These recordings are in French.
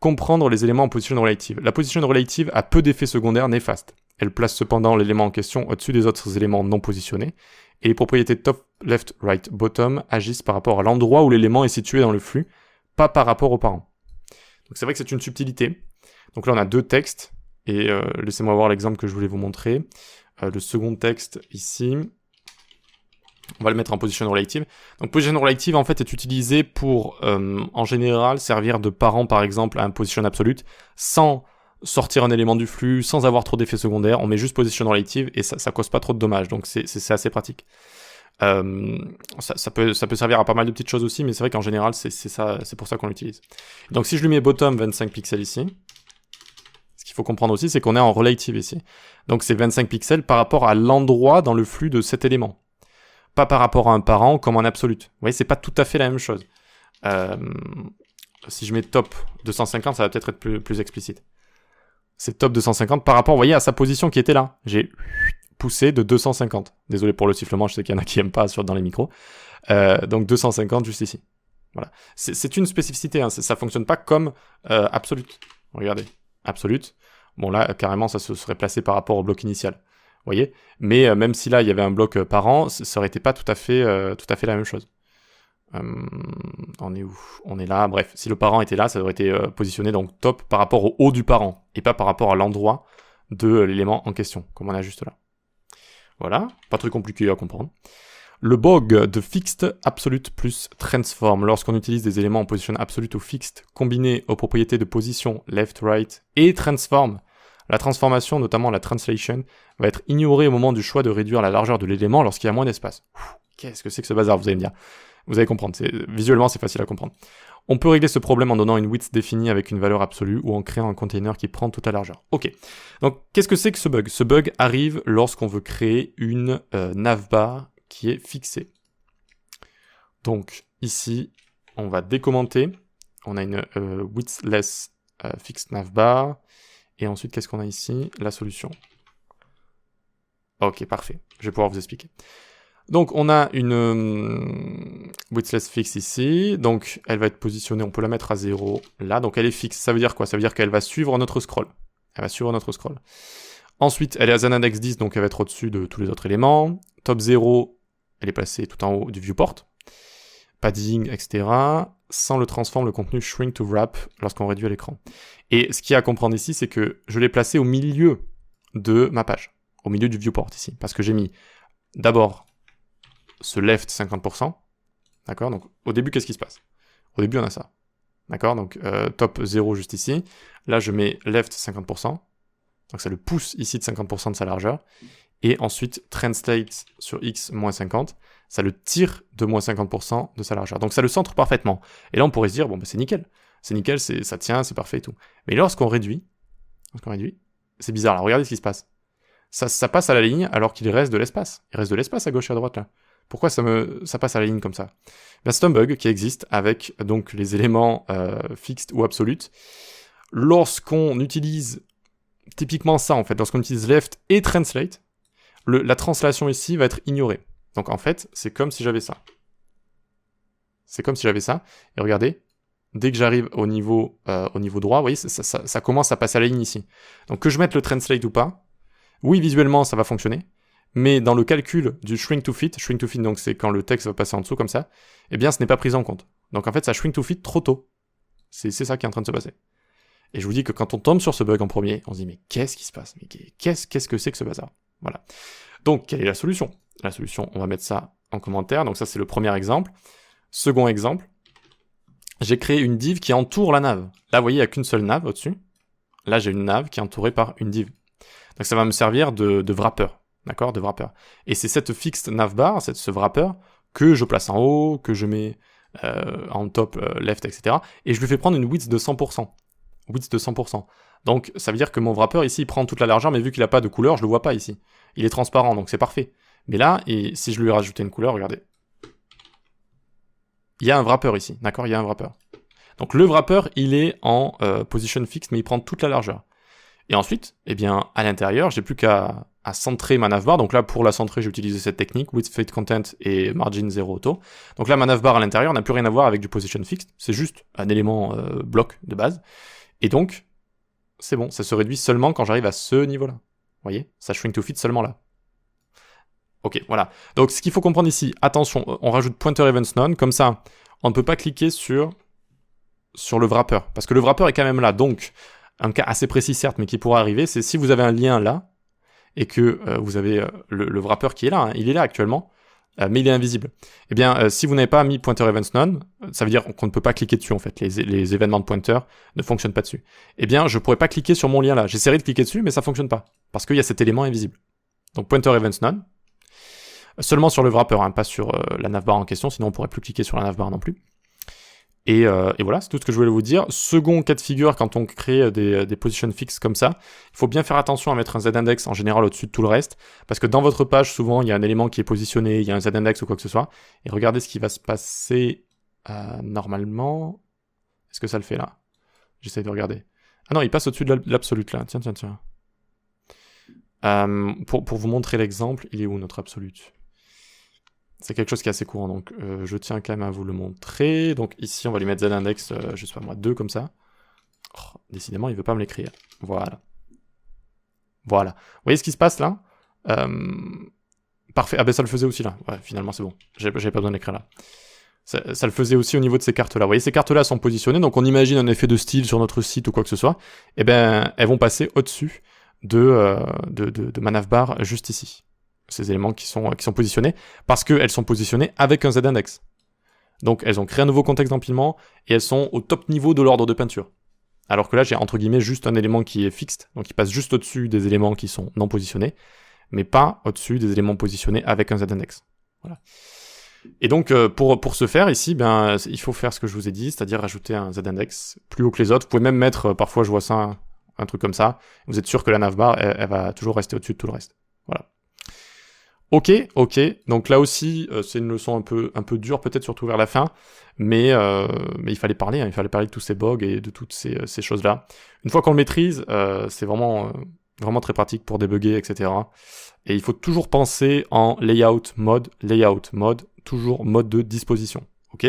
comprendre les éléments en position relative. La position relative a peu d'effets secondaires néfastes. Elle place cependant l'élément en question au-dessus des autres éléments non positionnés, et les propriétés top, left, right, bottom agissent par rapport à l'endroit où l'élément est situé dans le flux, pas par rapport aux parents. Donc c'est vrai que c'est une subtilité. Donc là on a deux textes, et laissez-moi voir l'exemple que je voulais vous montrer. Le second texte ici, on va le mettre en position relative. Donc position relative en fait est utilisée pour en général servir de parent par exemple à un position absolute, sans sortir un élément du flux, sans avoir trop d'effets secondaires. On met juste position relative et ça cause pas trop de dommages, donc c'est assez pratique. Ça peut servir à pas mal de petites choses aussi, mais c'est vrai qu'en général c'est pour ça qu'on l'utilise. Donc si je lui mets bottom 25 pixels ici, ce qu'il faut comprendre aussi c'est qu'on est en relative ici. Donc c'est 25 pixels par rapport à l'endroit dans le flux de cet élément, pas par rapport à un parent comme en absolute. Vous voyez, c'est pas tout à fait la même chose. Si je mets top 250, ça va peut-être être plus explicite. C'est top 250 par rapport, vous voyez, à sa position qui était là. J'ai poussé de 250. Désolé pour le sifflement, je sais qu'il y en a qui n'aiment pas dans les micros. Donc 250 juste ici. Voilà. C'est une spécificité, hein. Ça fonctionne pas comme absolute. Regardez, absolute. Bon là, carrément, ça se serait placé par rapport au bloc initial. Vous voyez. Mais même si là, il y avait un bloc parent, ça aurait été pas tout à fait la même chose. On est où? On est là. Bref, si le parent était là, ça aurait été positionné donc top par rapport au haut du parent et pas par rapport à l'endroit de l'élément en question, comme on a juste là. Voilà, pas très compliqué à comprendre. Le bug de fixed, absolute plus transform. Lorsqu'on utilise des éléments en position absolute ou fixed, combinés aux propriétés de position left, right et transform, la transformation, notamment la translation, va être ignorée au moment du choix de réduire la largeur de l'élément lorsqu'il y a moins d'espace. Qu'est-ce que c'est que ce bazar, vous allez me dire? Vous allez comprendre, visuellement c'est facile à comprendre. On peut régler ce problème en donnant une width définie avec une valeur absolue ou en créant un container qui prend toute la largeur. Ok, donc qu'est-ce que c'est que ce bug? Ce bug arrive lorsqu'on veut créer une navbar qui est fixée. Donc ici, on va décommenter. On a une widthless fixed navbar. Et ensuite, qu'est-ce qu'on a ici? La solution. Ok, parfait. Je vais pouvoir vous expliquer. Donc on a une widthless fixe ici, donc elle va être positionnée, on peut la mettre à 0 là, donc elle est fixe. Ça veut dire quoi? Ça veut dire qu'elle va suivre notre scroll. Elle va suivre notre scroll. Ensuite, elle est à ZANindex 10, donc elle va être au-dessus de tous les autres éléments. Top 0, elle est placée tout en haut du viewport. Padding, etc. Sans le transform, le contenu shrink to wrap lorsqu'on réduit l'écran. Et ce qu'il y a à comprendre ici, c'est que je l'ai placé au milieu de ma page, au milieu du viewport ici, parce que j'ai mis d'abord ce left 50%, d'accord? Donc au début, qu'est-ce qui se passe? Au début, on a ça, d'accord? Donc top 0 juste ici. Là, je mets left 50%, donc ça le pousse ici de 50% de sa largeur. Et ensuite, translate sur x moins 50, ça le tire de moins 50% de sa largeur. Donc ça le centre parfaitement. Et là, on pourrait se dire, bon, bah, c'est nickel, ça tient, c'est parfait et tout. Mais lorsqu'on réduit, c'est bizarre, là, regardez ce qui se passe. Ça passe à la ligne alors qu'il reste de l'espace. Il reste de l'espace à gauche et à droite, là. Pourquoi ça passe à la ligne comme ça? Ben, c'est un bug qui existe avec donc les éléments fixed ou absolutes. Lorsqu'on utilise typiquement ça, en fait, lorsqu'on utilise left et translate, la translation ici va être ignorée. Donc en fait, c'est comme si j'avais ça. Et regardez, dès que j'arrive au niveau droit, vous voyez, ça commence à passer à la ligne ici. Donc que je mette le translate ou pas, oui, visuellement, ça va fonctionner. Mais dans le calcul du shrink to fit, donc c'est quand le texte va passer en dessous comme ça, eh bien ce n'est pas pris en compte. Donc en fait ça shrink to fit trop tôt. C'est ça qui est en train de se passer. Et je vous dis que quand on tombe sur ce bug en premier, on se dit mais qu'est-ce qui se passe? Mais qu'est-ce que c'est que ce bazar? Voilà. Donc quelle est la solution? La solution, on va mettre ça en commentaire. Donc ça c'est le premier exemple. Second exemple, j'ai créé une div qui entoure la nav. Là vous voyez il n'y a qu'une seule nav au-dessus. Là j'ai une nav qui est entourée par une div. Donc ça va me servir de wrapper. D'accord, de wrapper. Et c'est cette fixed navbar, ce wrapper, que je place en haut, que je mets en top, left, etc. Et je lui fais prendre une width de 100%. Width de 100%. Donc ça veut dire que mon wrapper ici, il prend toute la largeur, mais vu qu'il n'a pas de couleur, je le vois pas ici. Il est transparent, donc c'est parfait. Mais là, et si je lui rajoutais une couleur, regardez. Il y a un wrapper ici, d'accord, il y a un wrapper. Donc le wrapper, il est en position fixed, mais il prend toute la largeur. Et ensuite, eh bien, à l'intérieur, j'ai plus qu'à centrer ma navbar. Donc là, pour la centrer, j'ai utilisé cette technique, width fade content et margin 0 auto. Donc là, ma navbar à l'intérieur n'a plus rien à voir avec du position fixed. C'est juste un élément bloc de base. Et donc, c'est bon, ça se réduit seulement quand j'arrive à ce niveau-là. Vous voyez, ça shrink to fit seulement là. Ok, voilà. Donc ce qu'il faut comprendre ici, attention, on rajoute pointer events none, comme ça, on ne peut pas cliquer sur le wrapper, parce que le wrapper est quand même là. Donc, un cas assez précis certes, mais qui pourra arriver, c'est si vous avez un lien là, et que vous avez le wrapper qui est là, hein, il est là actuellement, mais il est invisible. Eh bien, si vous n'avez pas mis pointer events none, ça veut dire qu'on ne peut pas cliquer dessus en fait, les événements de pointer ne fonctionnent pas dessus. Eh bien, je pourrais pas cliquer sur mon lien là, j'essaierai de cliquer dessus, mais ça fonctionne pas, parce qu'il y a cet élément invisible. Donc pointer events none, seulement sur le wrapper, hein, pas sur la navbar en question, sinon on pourrait plus cliquer sur la navbar non plus. Et voilà, c'est tout ce que je voulais vous dire. Second cas de figure, quand on crée des position fixes comme ça, il faut bien faire attention à mettre un z-index en général au-dessus de tout le reste, parce que dans votre page, souvent, il y a un élément qui est positionné, il y a un z-index ou quoi que ce soit, et regardez ce qui va se passer normalement. Est-ce que ça le fait là? J'essaie de regarder. Ah non, il passe au-dessus de l'absolute là. Tiens. Pour vous montrer l'exemple, il est où notre absolute? C'est quelque chose qui est assez courant, donc je tiens quand même à vous le montrer. Donc ici, on va lui mettre z-index, je sais pas moi, 2 comme ça. Oh, décidément, il veut pas me l'écrire. Voilà. Voilà. Vous voyez ce qui se passe là? Parfait. Ah ben ça le faisait aussi là. Ouais, finalement c'est bon. J'avais pas besoin d'écrire là. Ça le faisait aussi au niveau de ces cartes-là. Vous voyez, ces cartes-là sont positionnées, donc on imagine un effet de style sur notre site ou quoi que ce soit. Et ben, elles vont passer au-dessus de ma navbar juste ici. Ces éléments qui sont positionnés, parce qu'elles sont positionnées avec un z-index. Donc elles ont créé un nouveau contexte d'empilement, et elles sont au top niveau de l'ordre de peinture. Alors que là, j'ai entre guillemets juste un élément qui est fixe, donc il passe juste au-dessus des éléments qui sont non positionnés, mais pas au-dessus des éléments positionnés avec un z-index. Voilà. Et donc, pour ce faire, ici, ben, il faut faire ce que je vous ai dit, c'est-à-dire rajouter un z-index plus haut que les autres. Vous pouvez même mettre, parfois je vois ça, un truc comme ça, vous êtes sûr que la navbar, elle va toujours rester au-dessus de tout le reste. Voilà. Ok, donc là aussi, c'est une leçon un peu dure peut-être, surtout vers la fin, mais il fallait parler, hein, il fallait parler de tous ces bugs et de toutes ces choses-là. Une fois qu'on le maîtrise, c'est vraiment très pratique pour débugger, etc. Et il faut toujours penser en layout mode, toujours mode de disposition, ok?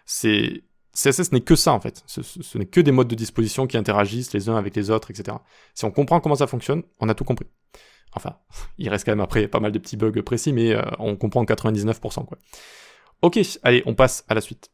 CSS n'est que ça en fait, ce n'est que des modes de disposition qui interagissent les uns avec les autres, etc. Si on comprend comment ça fonctionne, on a tout compris. Enfin, il reste quand même après pas mal de petits bugs précis, mais on comprend 99%, quoi. Ok, allez, on passe à la suite.